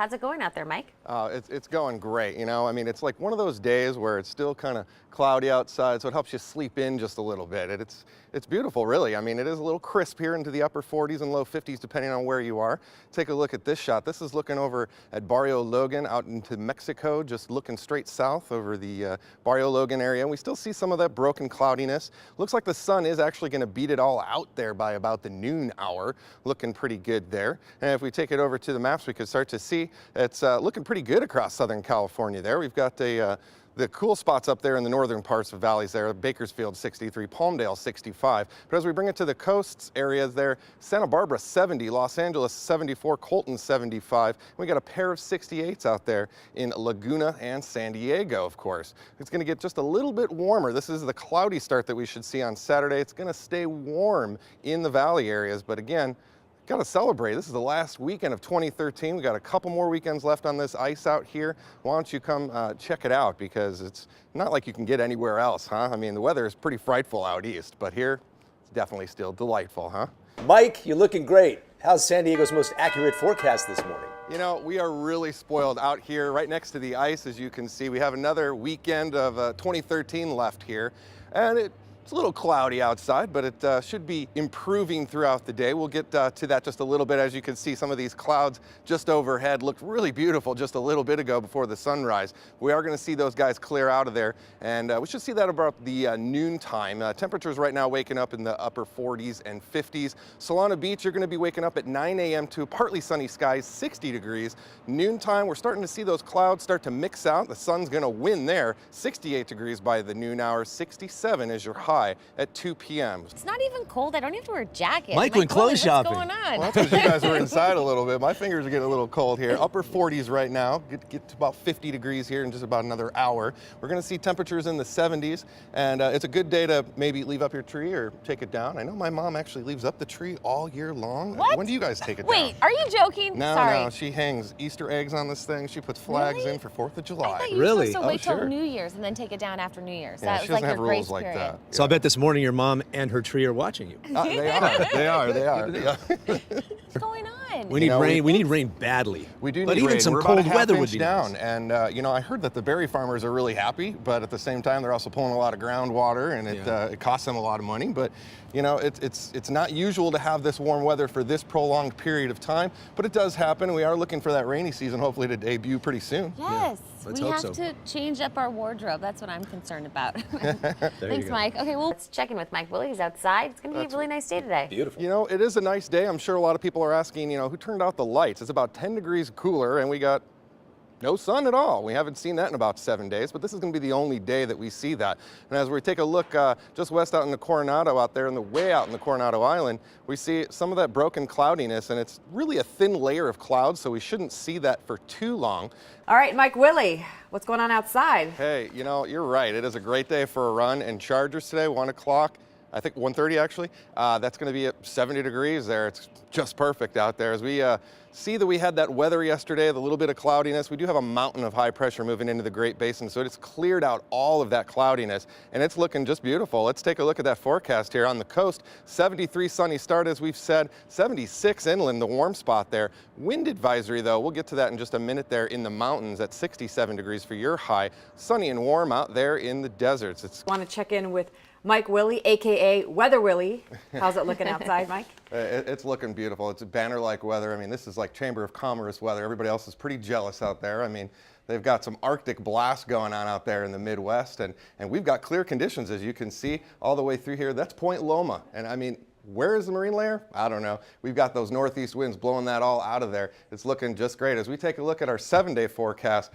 How's it going out there, Mike? It's going great, you know. I mean, it's like one of those days where it's still kind of cloudy outside, so it helps you sleep in just a little bit. It's beautiful, really. I mean, it is a little crisp here into the upper 40s and low 50s, depending on where you are. Take a look at this shot. This is looking over at Barrio Logan out into Mexico, just looking straight south over the Barrio Logan area. We still see some of that broken cloudiness. Looks like the sun is actually going to beat it all out there by about the noon hour. Looking pretty good there. And if we take it over to the maps, we could start to see it's looking pretty good across Southern California there. We've got the cool spots up there in the northern parts of valleys there, Bakersfield 63, Palmdale 65. But as we bring it to the coasts areas there, Santa Barbara 70, Los Angeles 74, Colton 75. We got a pair of 68s out there in Laguna and San Diego, of course. It's going to get just a little bit warmer. This is the cloudy start that we should see on Saturday. It's going to stay warm in the valley areas, but again, got to celebrate. This is the last weekend of 2013. We got a couple more weekends left on this ice out here. Why don't you come check it out, because it's not like you can get anywhere else, huh? I mean, the weather is pretty frightful out east, but here it's definitely still delightful, huh? Mike, you're looking great. How's San Diego's most accurate forecast this morning? You know, we are really spoiled out here right next to the ice. As you can see, we have another weekend of 2013 left here, and it's a little cloudy outside, but it should be improving throughout the day. We'll get to that just a little bit. As you can see, some of these clouds just overhead looked really beautiful just a little bit ago before the sunrise. We are going to see those guys clear out of there, and we should see that about the noon time. Temperatures right now waking up in the upper 40s and 50s. Solana Beach, you're going to be waking up at 9 a.m. to partly sunny skies, 60 degrees. Noontime, we're starting to see those clouds start to mix out. The sun's going to win there, 68 degrees by the noon hour, 67 is your high at 2 p.m. It's not even cold. I don't have to wear a jacket. Mike went clothes shopping. What's going on? Well, that's because you guys were inside a little bit. My fingers are getting a little cold here. Upper 40s right now. Get to about 50 degrees here in just about another hour. We're going to see temperatures in the 70s, and it's a good day to maybe leave up your tree or take it down. I know my mom actually leaves up the tree all year long. What? When do you guys take it down? Wait, are you joking? No, Sorry. no. She hangs Easter eggs on this thing. She puts flags Really? in for 4th of July. I thought you were Really? supposed to wait Oh, sure. till New Year's and then take it down after New Year's. Yeah, That she was like doesn't have your grace rules like period. that. So I bet this morning your mom and her tree are watching you. They are. Yeah. What's going on? We need rain. We need rain badly. We do need but even rain. some We're cold about a half weather would inch be down. nice. And you know, I heard that the berry farmers are really happy, but at the same time, they're also pulling a lot of groundwater, and it costs them a lot of money. But you know, it's not usual to have this warm weather for this prolonged period of time, but it does happen. We are looking for that rainy season, hopefully, to debut pretty soon. Yes, let's we hope have so. to change up our wardrobe. That's what I'm concerned about. There Thanks, you go. Mike. Okay, well, let's check in with Mike Wille. He's outside. It's going to be a really nice day today. Beautiful. You know, it is a nice day. I'm sure a lot of people are asking, you know, who turned out the lights? It's about 10 degrees cooler, and we got no sun at all. We haven't seen that in about 7 days, but this is going to be the only day that we see that. And as we take a look just west out in the Coronado out there, and the way out in the Coronado Island, we see some of that broken cloudiness, and it's really a thin layer of clouds, so we shouldn't see that for too long. All right, Mike Wille, what's going on outside? Hey, you know, you're right. It is a great day for a run, and Chargers today, 1 o'clock. I think 1:30 actually. That's going to be at 70 degrees there. It's just perfect out there. As we see that we had that weather yesterday, the little bit of cloudiness, we do have a mountain of high pressure moving into the Great Basin, so it's cleared out all of that cloudiness, and it's looking just beautiful. Let's take a look at that forecast here. On the coast, 73 sunny start, as we've said, 76 inland, the warm spot there. Wind advisory, though, we'll get to that in just a minute there in the mountains at 67 degrees for your high. Sunny and warm out there in the deserts. It's Want to check in with Mike Wille, aka Weather Willie. How's it looking outside, Mike? It's looking beautiful. It's banner-like weather. I mean, this is like Chamber of Commerce weather. Everybody else is pretty jealous out there. I mean, they've got some Arctic blasts going on out there in the Midwest, and we've got clear conditions, as you can see, all the way through here. That's Point Loma, and I mean, where is the marine layer? I don't know. We've got those northeast winds blowing that all out of there. It's looking just great. As we take a look at our 7-day forecast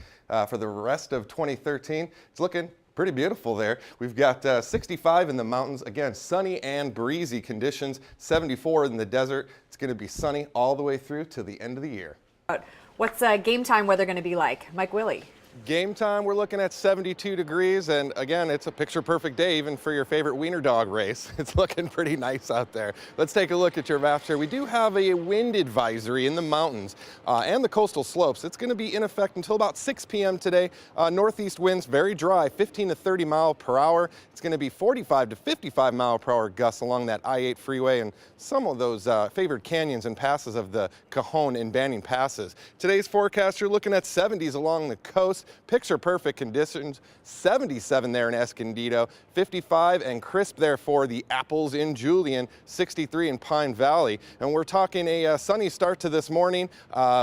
for the rest of 2013, it's looking pretty beautiful there. We've got 65 in the mountains. Again, sunny and breezy conditions. 74 in the desert. It's going to be sunny all the way through to the end of the year. What's game time weather going to be like? Mike Wille. Game time, we're looking at 72 degrees, and again, it's a picture-perfect day even for your favorite wiener dog race. It's looking pretty nice out there. Let's take a look at your map here. We do have a wind advisory in the mountains and the coastal slopes. It's going to be in effect until about 6 p.m. today. Northeast winds, very dry, 15 to 30 mile per hour. It's going to be 45 to 55 mile per hour gusts along that I-8 freeway and some of those favored canyons and passes of the Cajon and Banning passes. Today's forecast, you're looking at 70s along the coast. Picture perfect conditions, 77 there in Escondido, 55 and crisp there for the Apples in Julian, 63 in Pine Valley. And we're talking a sunny start to this morning.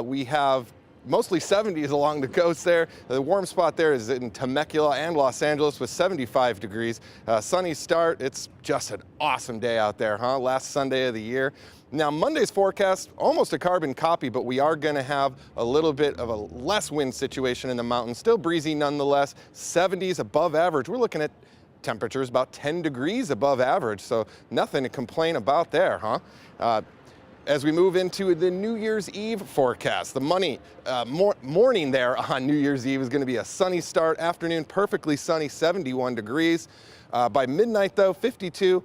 We have mostly 70s along the coast there. The warm spot there is in Temecula and Los Angeles with 75 degrees. Sunny start. It's just an awesome day out there, huh? Last Sunday of the year. Now, Monday's forecast, almost a carbon copy, but we are going to have a little bit of a less wind situation in the mountains. Still breezy nonetheless, 70s above average. We're looking at temperatures about 10 degrees above average, so nothing to complain about there, huh? As we move into the New Year's Eve forecast, the morning there on New Year's Eve is going to be a sunny start. Afternoon, perfectly sunny, 71 degrees. By midnight, though, 52.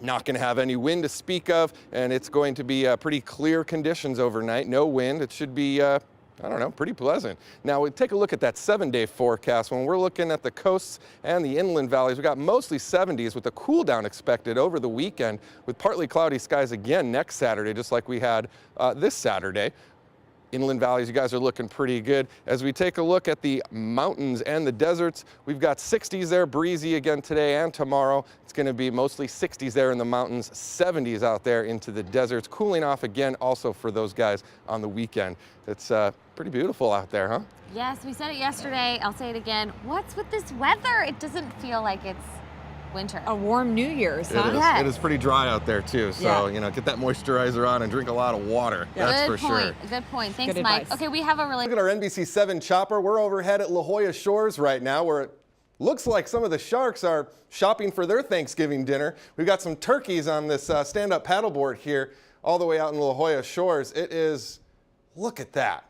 Not going to have any wind to speak of, and it's going to be pretty clear conditions overnight. No wind. It should be, I don't know, pretty pleasant. Now, we take a look at that 7-day forecast. When we're looking at the coasts and the inland valleys, we got mostly 70s with a cool down expected over the weekend with partly cloudy skies again next Saturday, just like we had this Saturday. Inland valleys, you guys are looking pretty good. As we take a look at the mountains and the deserts, we've got 60s there, breezy again today and tomorrow. It's going to be mostly 60s there in the mountains, 70s out there into the deserts, cooling off again also for those guys on the weekend. It's pretty beautiful out there, huh? Yes, we said it yesterday. I'll say it again. What's with this weather? It doesn't feel like it's winter. A warm New Year's, huh? Yes. It is pretty dry out there too, so Yeah. get that moisturizer on and drink a lot of water. Yeah. That's Good for point. sure. Good point. Thanks, Good Mike. advice. Okay, we have a really Look at our NBC7 chopper. We're overhead at La Jolla Shores right now, where it looks like some of the sharks are shopping for their Thanksgiving dinner. We've got some turkeys on this stand-up paddleboard here, all the way out in La Jolla Shores. It is, look at that.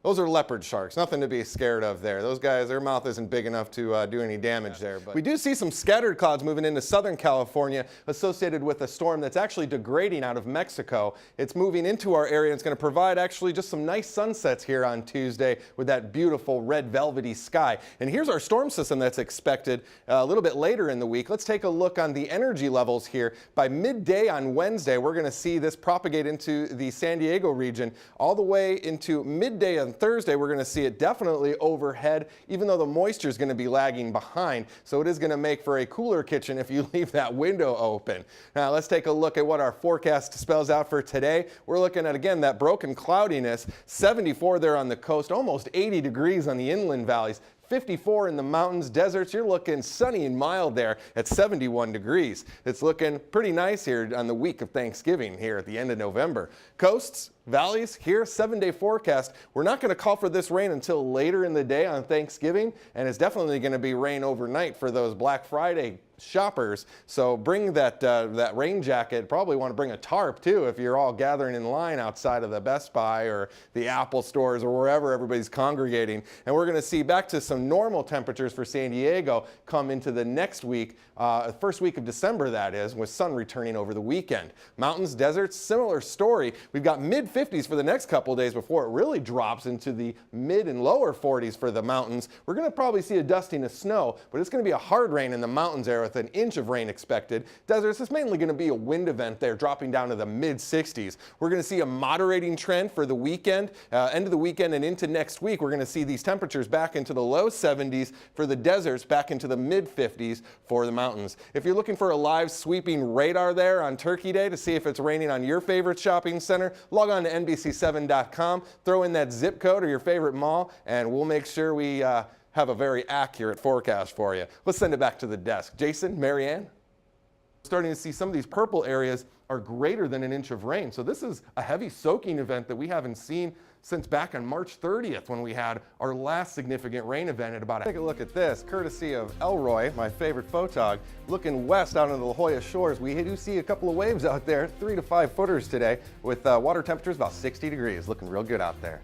Those are leopard sharks, nothing to be scared of there. Those guys, their mouth isn't big enough to do any damage there. But we do see some scattered clouds moving into Southern California associated with a storm that's actually degrading out of Mexico. It's moving into our area and it's going to provide actually just some nice sunsets here on Tuesday with that beautiful red velvety sky. And here's our storm system that's expected a little bit later in the week. Let's take a look on the energy levels here. By midday on Wednesday, we're going to see this propagate into the San Diego region all the way into midday on Thursday. We're going to see it definitely overhead, even though the moisture is going to be lagging behind. So it is going to make for a cooler kitchen if you leave that window open. Now let's take a look at what our forecast spells out for today. We're looking at, again, that broken cloudiness, 74 there on the coast, almost 80 degrees on the inland valleys. 54 in the mountains, deserts. You're looking sunny and mild there at 71 degrees. It's looking pretty nice here on the week of Thanksgiving here at the end of November. Coasts, valleys, here, 7-day forecast. We're not going to call for this rain until later in the day on Thanksgiving, and it's definitely going to be rain overnight for those Black Friday shoppers. So bring that rain jacket. Probably want to bring a tarp too if you're all gathering in line outside of the Best Buy or the Apple stores or wherever everybody's congregating. And we're going to see back to some normal temperatures for San Diego come into the next week, first week of December that is, with sun returning over the weekend. Mountains, deserts, similar story. We've got mid-50s for the next couple of days before it really drops into the mid and lower 40s for the mountains. We're going to probably see a dusting of snow, but it's going to be a hard rain in the mountains area with an inch of rain expected. Deserts, it's mainly going to be a wind event there, dropping down to the mid-60s. We're going to see a moderating trend for the weekend, end of the weekend and into next week. We're going to see these temperatures back into the low 70s for the deserts, back into the mid-50s for the mountains. If you're looking for a live sweeping radar there on Turkey Day to see if it's raining on your favorite shopping center, log on to NBC7.com, throw in that zip code or your favorite mall, and we'll make sure we have a very accurate forecast for you. Let's send it back to the desk. Jason, Marianne? Starting to see some of these purple areas are greater than an inch of rain. So this is a heavy soaking event that we haven't seen since back on March 30th when we had our last significant rain event at about Take a look at this, courtesy of Elroy, my favorite photog. Looking west out into the La Jolla Shores, we do see a couple of waves out there, 3 to 5 footers today with water temperatures about 60 degrees. Looking real good out there.